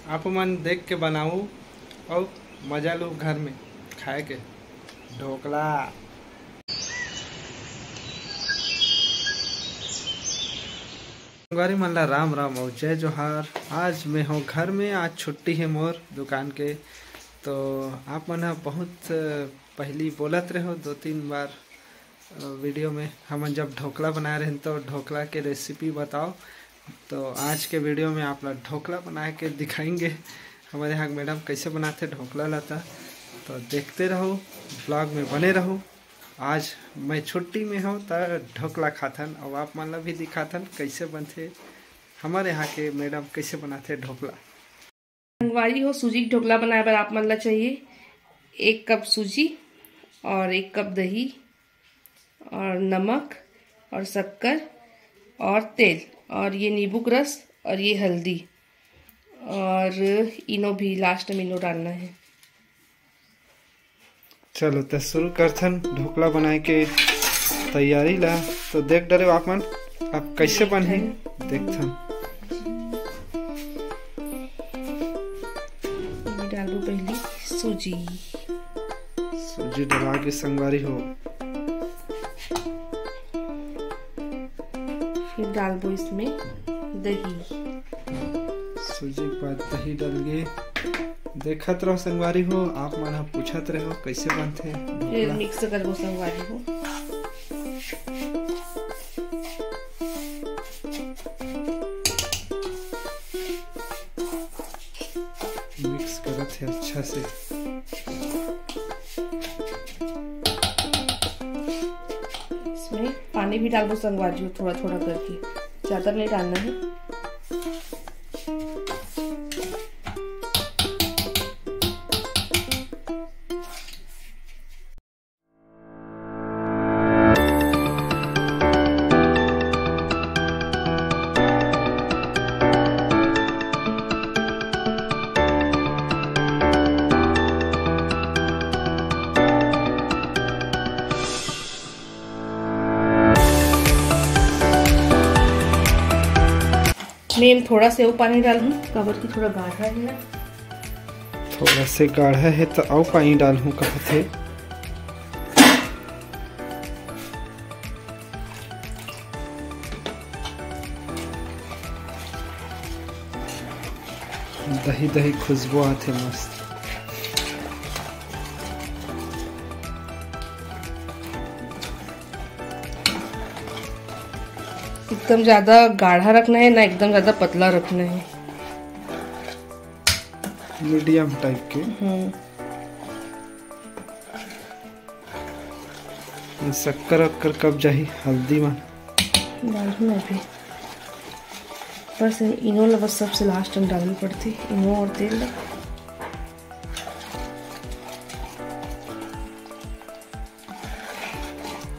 आप मन देख के बनाऊ और मजा लो घर में खाए के ढोकला। संगवारी मन ला राम राम और जय जोहार। आज मैं हूँ घर में, आज छुट्टी है मोर दुकान के। तो आप मन बहुत पहली बोलत रहे हो 2-3 बार वीडियो में हम जब ढोकला बनाए रहे तो ढोकला के रेसिपी बताओ। तो आज के वीडियो में आप लोग ढोकला बना के दिखाएंगे हमारे यहाँ मैडम कैसे बनाते ढोकला लाता। तो देखते रहो, ब्लॉग में बने रहो। आज मैं छुट्टी में हूँ तो ढोकला खाथन और आप मन ला भी दिखाथन कैसे बनते हमारे यहाँ के मैडम कैसे बनाते ढोकला। संगवारी हो सूजी की ढोकला बनाए बर आप मन ला चाहिए 1 कप सूजी और 1 कप दही और नमक और शक्कर और तेल और ये नींबू का रस और ये हल्दी और इनो भी लास्ट में इनो डालना है। चलो तो शुरू करथन ढोकला बनाए के तैयारी ला। तो देख डरे आप मन आप कैसे बने देखथन। डालू पहली सूजी डला के संगवारी हो, फिर डालबो इसमें दही। सूजी के बाद दही डाल के देखत रहो संगवारी हो। आप मन पूछत रहो कैसे बनते फिर मिक्स करबो संगवारी हो। मिक्स करत है अच्छा से। इसमें पानी भी डालबो संगवारी हो, थोड़ा थोड़ा करके, ज्यादा नहीं डालना है। मैं थोड़ा से वो पानी डालूं काबर की थोड़ा गाढ़ा है ना। थोड़ा से गाढ़ा है तो और पानी डालूं कहते। दही दही खुशबू आते मस्त। एकदम ज्यादा गाढ़ा रखना है ना एकदम ज्यादा पतला रखना है, मीडियम टाइप के। शक्कर वक्कर कब जाही हल्दी में डालू अभी बस इनो ला बस सबसे लास्ट में डालनी पड़ती इनो और तेल ला।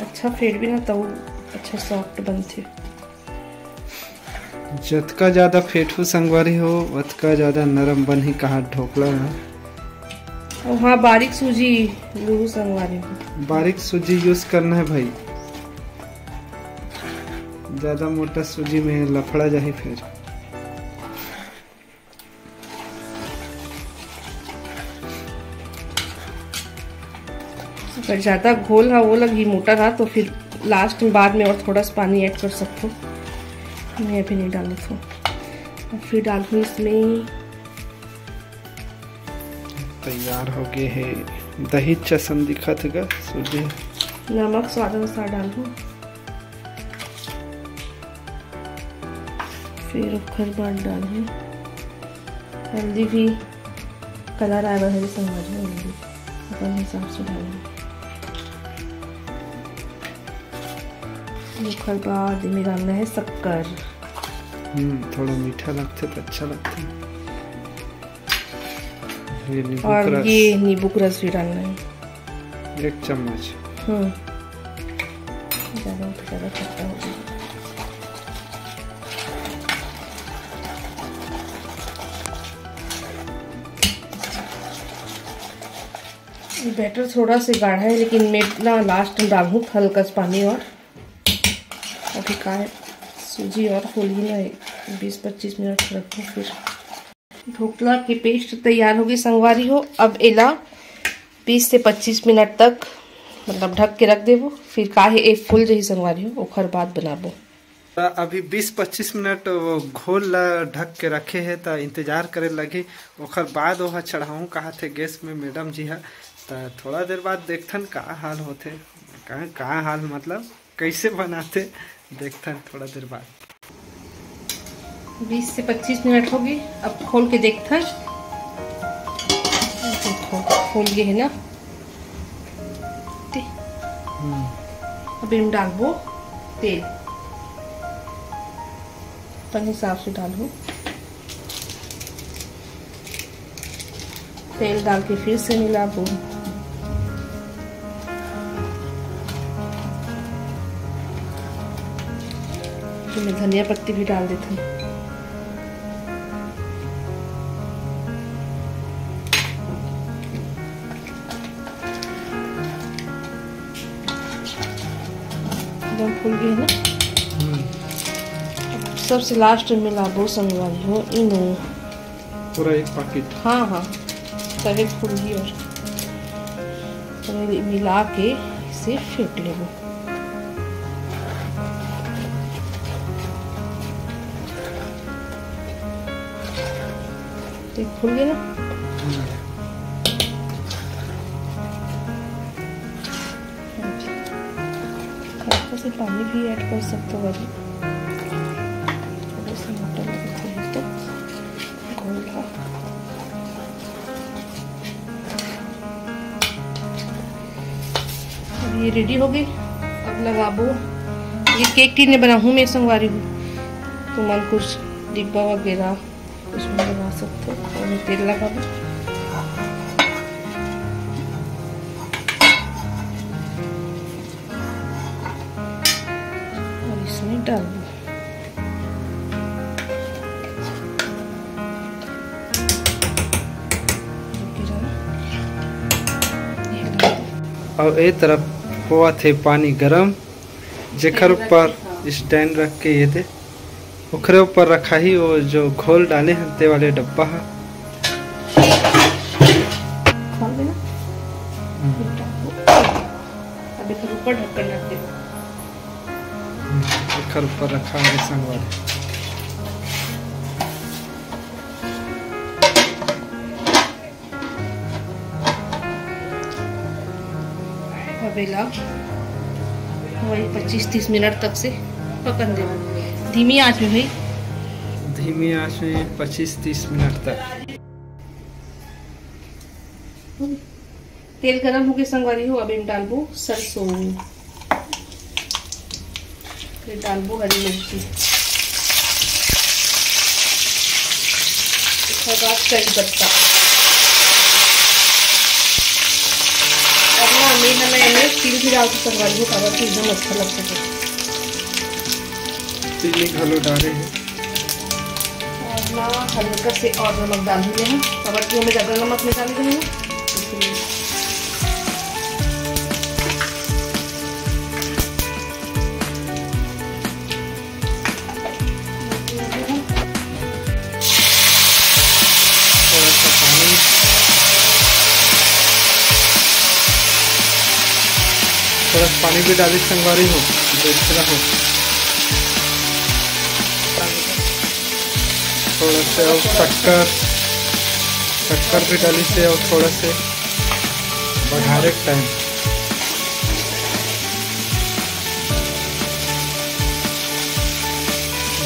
अच्छा फेट भी ना तो अच्छा सॉफ्ट बनती। जतका ज्यादा फेटू संगवारी हो उतका ज्यादा नरम बन ही कहा ढोकला है। और हाँ बारीक सूजी लूहू संगवारी हो, बारीक सूजी यूज करना है भाई, ज्यादा मोटा सूजी में लफड़ा जाए फिर। अगर ज्यादा घोल रहा वो लगी मोटा रहा तो फिर लास्ट में बाद में और थोड़ा सा पानी ऐड कर सकते हो। मैं अभी नहीं डालू तो और फिर डालू इसमें। तैयार हो गए है दही चसन दिखत है सूजी। नमक स्वाद अनुसार डालू, फिर उखर बाद डालू हल्दी भी कलर आएगा है समझ में, हल्दी अपने हिसाब से डालू। उखर बाद में डालना है शक्कर। थोड़ा मीठा लगता है तो अच्छा लगता है। और ये नींबू का रस भी डालना है 1 चम्मच। ज्यादा खट्टा हो गया। बैटर थोड़ा से गाढ़ा है लेकिन मैं ना लास्ट में डालूँ हल्का सा पानी और अभी का सूजी और फूली ना 20-25 मिनट रखूँ फिर ढोकला की पेस्ट तैयार होगी संगवारी हो। अब एला 20 से 25 मिनट तक मतलब ढक के रख देबो, फिर काहे एक फूल जही संगवारी हो ओखर बाद बनाबो। अभी 20-25 मिनट वो घोल ला ढक के रखे है तो इंतजार करे लगे, ओखर बाद वह चढ़ाऊँ कहा थे गैस में मैडम जी है। तो थोड़ा देर बाद देखथन का हाल होते, का हाल मतलब कैसे बनाते देखथन थोड़ा देर बाद। 20 से 25 मिनट हो गए, अब खोल के देखथन। खोल गए है ना। अब इनमें डालबो तेल, अपन हिसाब से डालू। तेल डाल के फिर से मिलाबो। इसमें धनिया पत्ती भी डाल देते हैं। एकदम फूल गई ना। सबसे लास्ट में मिलाबो संगवारी हो इनो पूरा एक पैकेट। हाँ हाँ तवे फूल गई और मिला के इसे फेंट लेबो। तो खुल गया ना। हल्का से पानी भी ऐड कर सकते हो, थोड़ा सा मोटा लगता है तो घोल का। अब ये रेडी हो गई। अब लगाबो। ये केक टीन में बना हूँ मैं संगवारी हूँ, तो मन कुछ डिब्बा वगैरह उसमें लगा सकते हो। और तेल लगा दो और इसमें डाल दो। और एक तरफ हुआ थे पानी गरम, जेकर ऊपर स्टैंड रख के ये थे ओखरे ऊपर रखा ही वो जो घोल डाले हैं ते वाले डब्बा है। अभी फिर ऊपर ढक्कन रख दे। ओखर ऊपर रखा है संगवारी। अबेला वही 25-30 मिनट तक से पकन दे, धीमी आंच में भाई, धीमी आंच में 25-30 मिनट तक। तेल गरम हो गए संगवारी हो। अब इन डालबो सरसों, फिर डालबो हरी मिर्ची, उसके बाद कड़ी पत्ता। अब ना मैं तिल भी डाल के संगवारी हो, काबर की एकदम अच्छा लगता है। चीनी घलो डाले हैं और ना हल्का से और नमक डाल दिए हैं, काबर की हमें ज़्यादा नमक नहीं डाल देंगे इसलिए। थोड़ा पानी भी डाली संगवारी हो, देखते रहो। थोड़ा से और शक्कर भी डाली से और थोड़ा से बढ़ाने टाइम।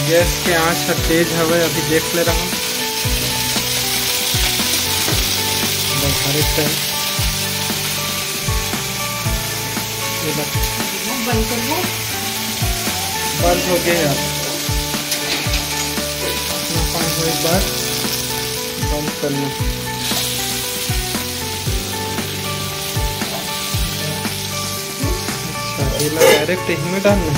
गैस के आंच तेज हवे, अभी देख ले रहा हूँ। बढ़ाने टाइम बंद हो गए यार। एक बार बंद करना। अच्छा ये डायरेक्ट यही में डालना।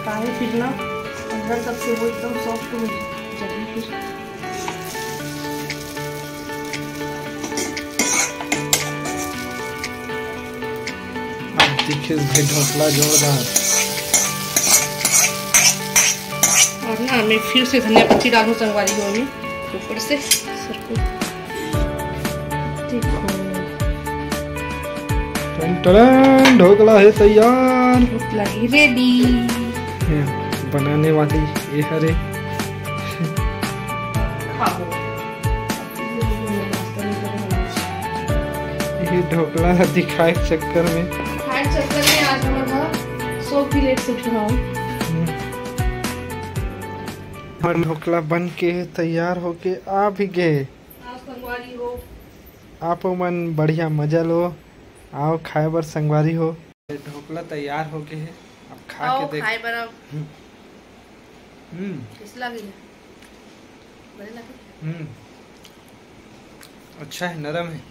काहे फिर ना अंदर तक से वो एकदम सॉफ्ट हो जाएगी। फिर दिखे भाई ढोकला जोरदार। और ना मैं फिर से धनिया पत्ती डालूं संगवारी हो में ऊपर से सबको देखो। टन ढोकला है तैयार। ढोकला ही रेडी। बनाने वाली ये हरे खाओ। ये ढोकला दिखाए चक्कर में आज हमारा 100 प्लेट से उठाओ। और ढोकला बन के तैयार होके आ भी गए। आप मन बढ़िया मजा लो, आओ खाए बर संगवारी हो। ढोकला तैयार हो गए है, अब खा के देख। खाए बर अब कैसा लगे? बढ़िया लगे। अच्छा है, नरम है।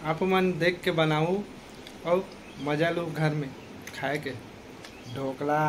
आप मन देख के बनाओ और मजा लो घर में खाए के ढोकला।